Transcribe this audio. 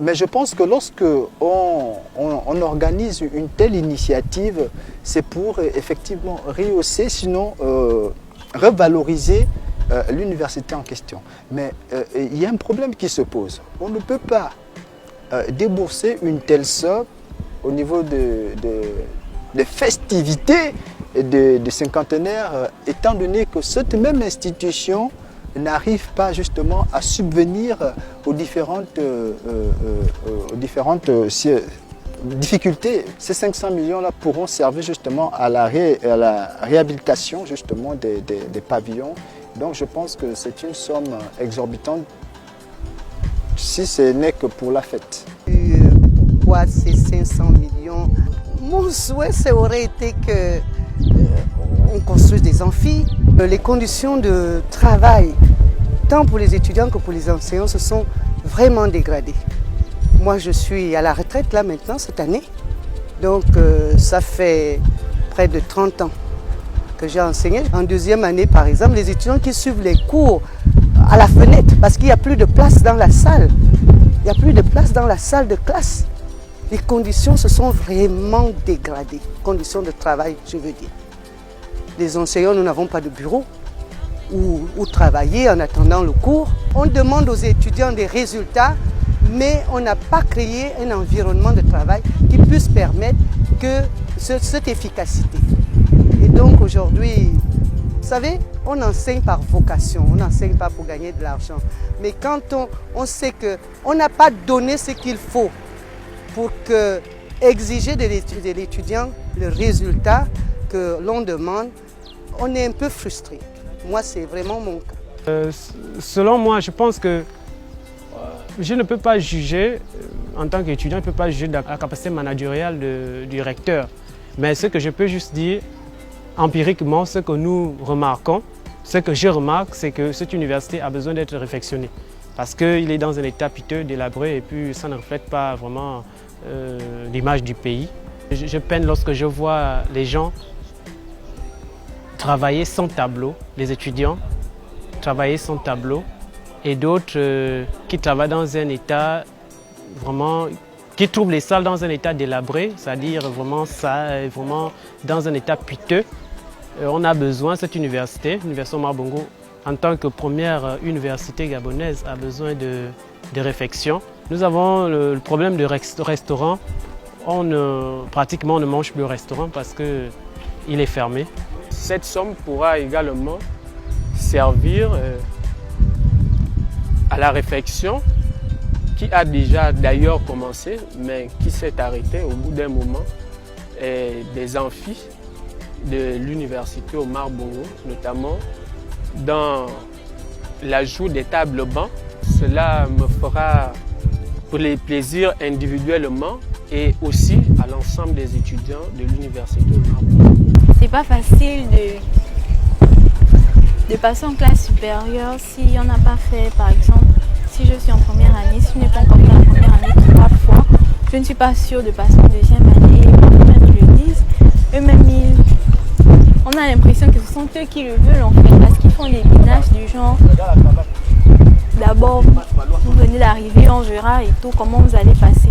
Mais je pense que lorsque on organise une telle initiative, c'est pour effectivement rehausser, sinon revaloriser l'université en question. Mais il y a un problème qui se pose. On ne peut pas débourser une telle somme au niveau des festivités de cinquantenaire, étant donné que cette même institution n'arrive pas justement à subvenir aux différentes difficultés. Ces 500 millions-là pourront servir justement à la réhabilitation justement des pavillons. Donc je pense que c'est une somme exorbitante si ce n'est que pour la fête. Pourquoi ces 500 millions? Mon souhait, ça aurait été qu'on construise des amphis. Les conditions de travail, tant pour les étudiants que pour les enseignants, se sont vraiment dégradées. Moi, je suis à la retraite là maintenant, cette année. Donc, ça fait près de 30 ans que j'ai enseigné. En deuxième année, par exemple, les étudiants qui suivent les cours à la fenêtre, parce qu'il n'y a plus de place dans la salle. Il n'y a plus de place dans la salle de classe. Les conditions se sont vraiment dégradées. Conditions de travail, je veux dire. Les enseignants, nous n'avons pas de bureau où travailler en attendant le cours. On demande aux étudiants des résultats, mais on n'a pas créé un environnement de travail qui puisse permettre cette efficacité. Et donc aujourd'hui, vous savez, on enseigne par vocation, on n'enseigne pas pour gagner de l'argent. Mais quand on sait qu'on n'a pas donné ce qu'il faut pour exiger de l'étudiant le résultat que l'on demande, on est un peu frustré. Moi, c'est vraiment mon cas. Selon moi, je pense que je ne peux pas juger, en tant qu'étudiant, je ne peux pas juger de la capacité managériale du recteur. Mais ce que je peux juste dire, empiriquement, ce que nous remarquons, ce que je remarque, c'est que cette université a besoin d'être réfectionnée. Parce qu'il est dans un état piteux, délabré, et puis ça ne reflète pas vraiment l'image du pays. Je peine lorsque je vois les gens travailler sans tableau, les étudiants travailler sans tableau, et d'autres qui travaillent dans un état vraiment, qui trouvent les salles dans un état délabré, c'est-à-dire vraiment dans un état piteux. On a besoin, cette université, l'Université Omar Bongo, en tant que première université gabonaise, a besoin de réfection. Nous avons le problème de restaurant. Pratiquement, on ne mange plus au restaurant parce qu'il est fermé. Cette somme pourra également servir à la réfection qui a déjà d'ailleurs commencé, mais qui s'est arrêtée au bout d'un moment, des amphis de l'université Omar Bongo, notamment dans l'ajout des tables bancs. Cela me fera pour les plaisirs individuellement et aussi à l'ensemble des étudiants de l'université Omar Bongo. C'est pas facile de passer en classe supérieure si on n'a pas fait, par exemple, si je suis en première année, si je n'ai pas encore fait la première année 3 fois, je ne suis pas sûre de passer en deuxième année. Et eux-mêmes ils le disent, eux-mêmes on a l'impression que ce sont eux qui le veulent en fait, parce qu'ils font des ménages du genre, d'abord vous venez d'arriver, on verra et tout, comment vous allez passer.